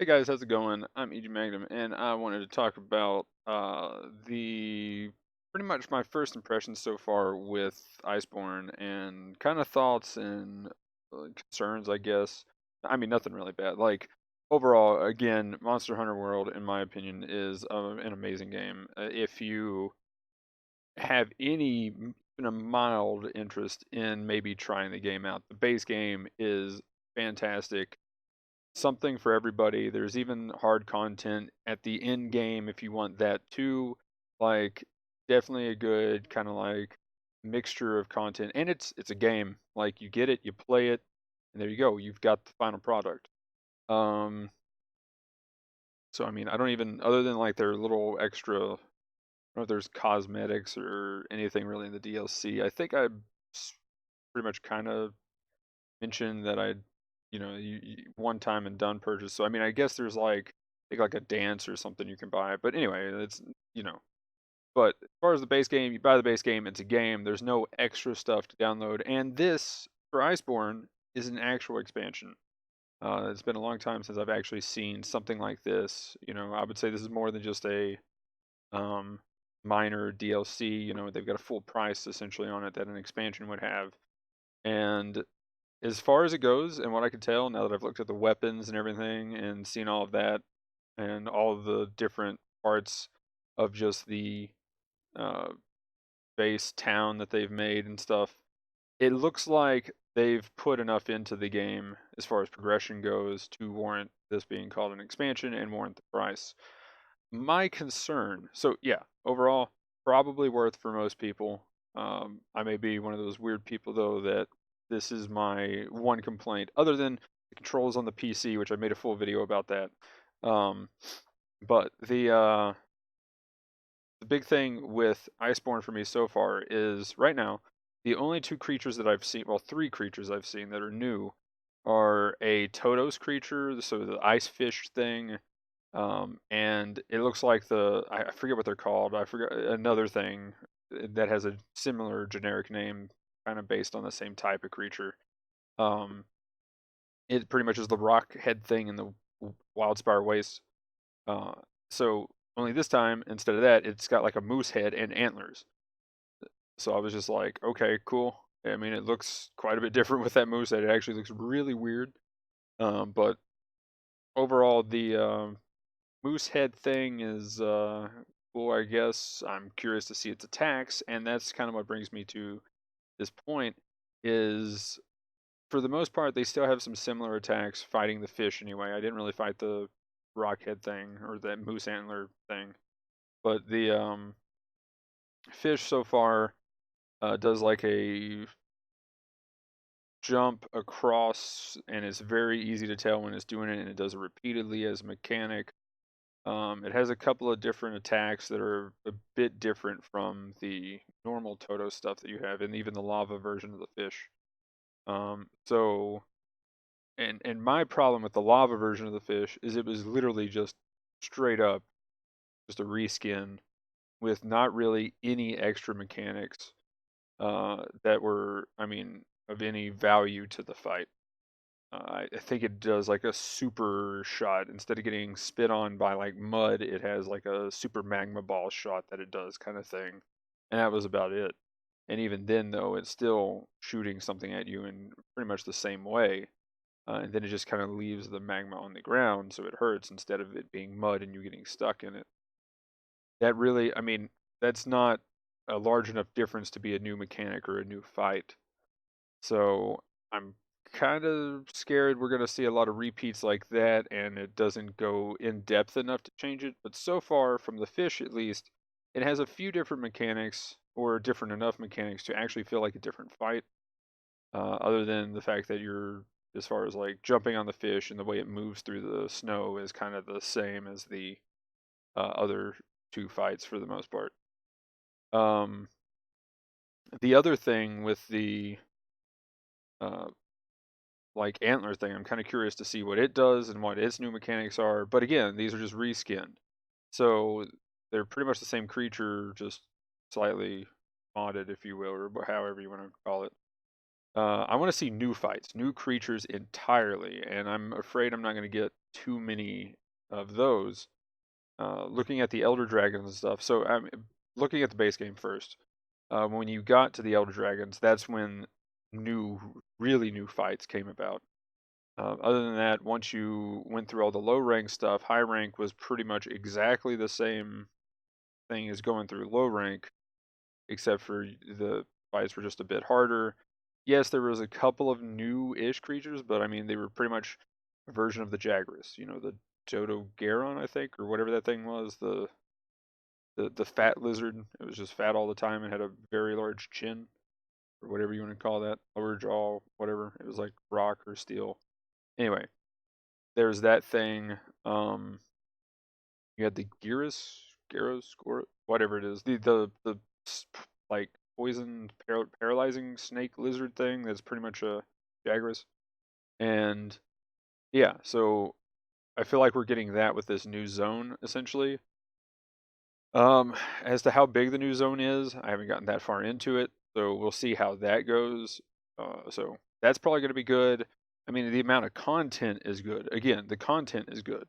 Hey guys, how's it going? I'm EG Magnum, and I wanted to talk about the pretty much my first impressions so far with Iceborne and kind of thoughts and concerns, I guess. I mean, nothing really bad. Like overall, again, Monster Hunter World, in my opinion, is an amazing game. If you have even a mild interest in maybe trying the game out, the base game is fantastic, something for everybody. There's even hard content at the end game if you want that too. Like definitely a good kind of like mixture of content. And it's a game. Like you get it, you play it, and there you go. You've got the final product. Um so I mean, I don't even other than like their little extra, I don't know if there's cosmetics or anything really in the DLC. I think pretty much kind of mentioned that I, one time and done purchase. So I mean, I guess there's like like a dance or something you can buy. But anyway, it's you know. But as far as the base game, you buy the base game. It's a game. There's no extra stuff to download. And this for Iceborne is an actual expansion. It's been a long time since I've actually seen something like this. I would say this is more than just a um, minor DLC. They've got a full price essentially on it that an expansion would have. And as far as it goes, and what I can tell now that I've looked at the weapons and everything and seen all of that and all of the different parts of just the uh, base town that they've made and stuff, it looks like they've put enough into the game as far as progression goes to warrant this being called an expansion and warrant the price. My concern, so yeah, overall, probably worth for most people. I may be one of those weird people though that this is my one complaint, other than the controls on the PC, which I made a full video about that. Um, but the big thing with Iceborne for me so far is right now the only two creatures that I've seen, well, three creatures I've seen that are new, are a Totos creature, so the ice fish thing, and it looks like I forget what they're called. I forget another thing that has a similar generic name, kind of based on the same type of creature. Um, it pretty much is the rock head thing in the Wildspire Waste. Uh, so only this time, instead of that, it's got like a moose head and antlers. So I was just like, okay, cool. I mean, it looks quite a bit different with that moose head. It actually looks really weird. But overall, the moose head thing is cool, I guess. I'm curious to see its attacks, and that's kind of what brings me to this point. Is for the most part, they still have some similar attacks fighting the fish anyway. I didn't really fight the rockhead thing or that moose antler thing, but the fish so far does like a jump across, and it's very easy to tell when it's doing it, and it does it repeatedly as a mechanic. It has a couple of different attacks that are a bit different from the normal Toto stuff that you have, and even the lava version of the fish. So, and my problem with the lava version of the fish is it was literally just straight up just a reskin with not really any extra mechanics that were, I mean, of any value to the fight. I think it does like a super shot. Instead of getting spit on by like mud, it has like a super magma ball shot that it does kind of thing. And that was about it. And even then, though, it's still shooting something at you in pretty much the same way. And then it just kind of leaves the magma on the ground, so it hurts instead of it being mud and you getting stuck in it. That really, I mean, that's not a large enough difference to be a new mechanic or a new fight. So I'm kind of scared we're going to see a lot of repeats like that, and it doesn't go in depth enough to change it. But so far, from the fish at least, it has a few different mechanics, or different enough mechanics to actually feel like a different fight. Other than the fact that you're, as far as like jumping on the fish and the way it moves through the snow is kind of the same as the other two fights for the most part. Um, the other thing with the uh, like antler thing, I'm kind of curious to see what it does and what its new mechanics are. But again, these are just reskinned, so they're pretty much the same creature, just slightly modded, if you will, or however you want to call it. I want to see new fights, new creatures entirely, and I'm afraid I'm not going to get too many of those. Looking at the Elder Dragons and stuff. So I'm looking at the base game first. When you got to the Elder Dragons, that's when new, really new fights came about. Other than that, once you went through all the low rank stuff, high rank was pretty much exactly the same thing as going through low rank, except for the fights were just a bit harder. Yes, there was a couple of new-ish creatures, but I mean they were pretty much a version of the Jagras. You know, the Dodo Garon, I think, or whatever that thing was, the fat lizard. It was just fat all the time and had a very large chin, or whatever you want to call that, lower jaw, whatever. It was like rock or steel. Anyway, there's that thing. You had the Gyros, whatever it is, the like poison paralyzing snake lizard thing. That's pretty much a Jagras, and yeah. So I feel like we're getting that with this new zone essentially. As to how big the new zone is, I haven't gotten that far into it, so we'll see how that goes. So that's probably going to be good. I mean, the amount of content is good. Again, the content is good,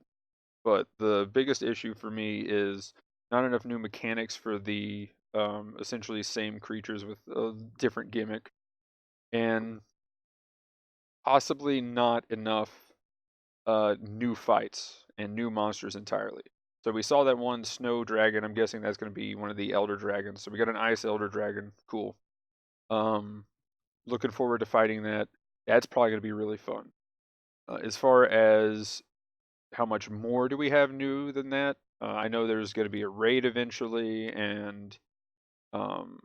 but the biggest issue for me is not enough new mechanics for the essentially same creatures with a different gimmick, and possibly not enough new fights and new monsters entirely. So we saw that one snow dragon. I'm guessing that's going to be one of the elder dragons. So we got an ice elder dragon. Cool. Um, Looking forward to fighting that. That's probably going to be really fun. As far as how much more do we have new than that? I know there's going to be a raid eventually, and um,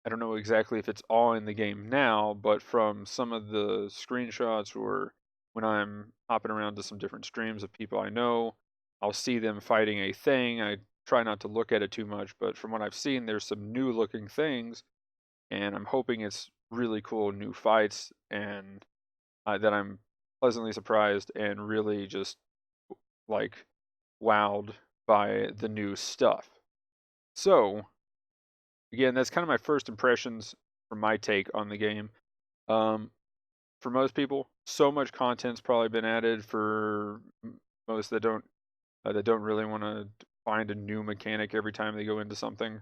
I don't know exactly if it's all in the game now, but from some of the screenshots or when I'm hopping around to some different streams of people I know, I'll see them fighting a thing. I try not to look at it too much, but from what I've seen, there's some new looking things, and I'm hoping it's really cool new fights and that I'm pleasantly surprised and really just like wowed by the new stuff. So, again, that's kind of my first impressions from my take on the game. Um, for most people, so much content's probably been added for most that don't really want to find a new mechanic every time they go into something.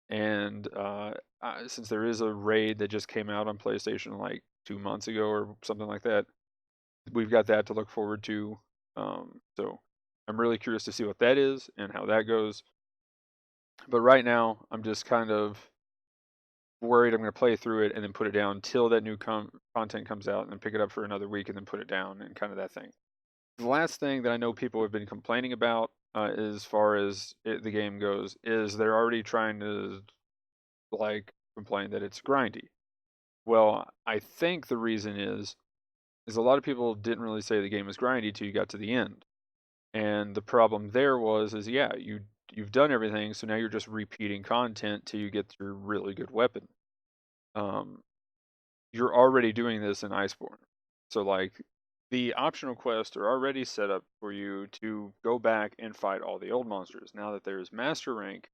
And since there is a raid that just came out on PlayStation like 2 months ago or something like that, we've got that to look forward to. So I'm really curious to see what that is and how that goes. But right now, I'm just kind of worried I'm going to play through it and then put it down till that new content comes out and then pick it up for another week and then put it down and kind of that thing. The last thing that I know people have been complaining about as far as the game goes is they're already trying to like complain that it's grindy. Well, I think the reason is a lot of people didn't really say the game was grindy till you got to the end. And the problem there was is yeah, you've done everything, so now you're just repeating content till you get your really good weapon. Um, you're already doing this in Iceborne. So like the optional quests are already set up for you to go back and fight all the old monsters. Now that there's master rank,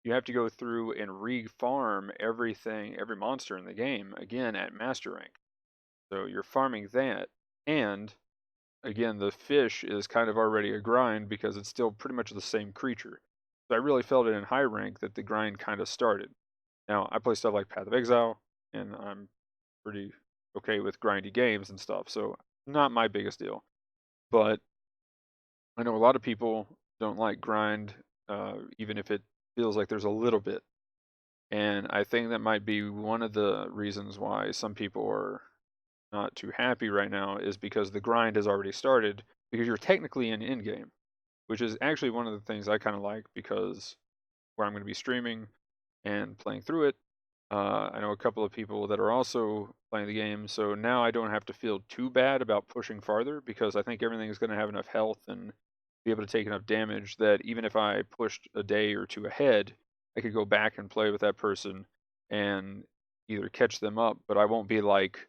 you have to go through and re-farm everything, every monster in the game again at master rank. So you're farming that, and again, the fish is kind of already a grind because it's still pretty much the same creature. So I really felt it in high rank that the grind kind of started. Now, I play stuff like Path of Exile, and I'm pretty okay with grindy games and stuff, so not my biggest deal. But I know a lot of people don't like grind, even if it feels like there's a little bit. And I think that might be one of the reasons why some people are not too happy right now is because the grind has already started because you're technically in game, which is actually one of the things I kind of like because where I'm going to be streaming and playing through it. I know a couple of people that are also playing the game, so now I don't have to feel too bad about pushing farther because I think everything is going to have enough health and be able to take enough damage that even if I pushed a day or two ahead, I could go back and play with that person and either catch them up, but I won't be like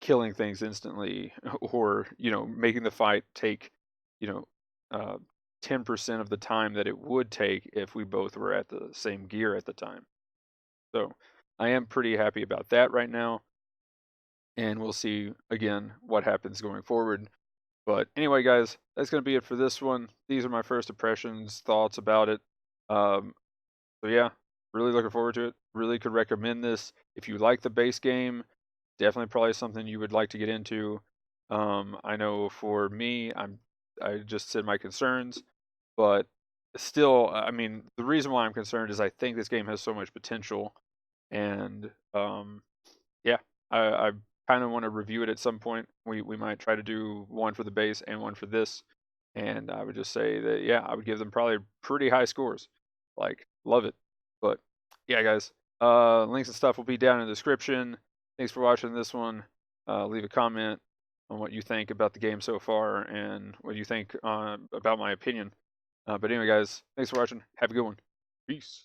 killing things instantly or, making the fight take, you know, uh, 10% of the time that it would take if we both were at the same gear at the time. So I am pretty happy about that right now. and we'll see again what happens going forward. But anyway, guys, that's going to be it for this one. These are my first impressions, thoughts about it. Um, so yeah, really looking forward to it. Really could recommend this. If you like the base game, definitely probably something you would like to get into. I know for me, I just said my concerns, but still, I mean, the reason why I'm concerned is I think this game has so much potential, and yeah, I kind of want to review it at some point. We might try to do one for the base and one for this, and I would just say that yeah, I would give them probably pretty high scores. Like, love it. But yeah, guys, links and stuff will be down in the description. Thanks for watching this one. Leave a comment on what you think about the game so far and what you think about my opinion. But anyway, guys, thanks for watching. Have a good one. Peace.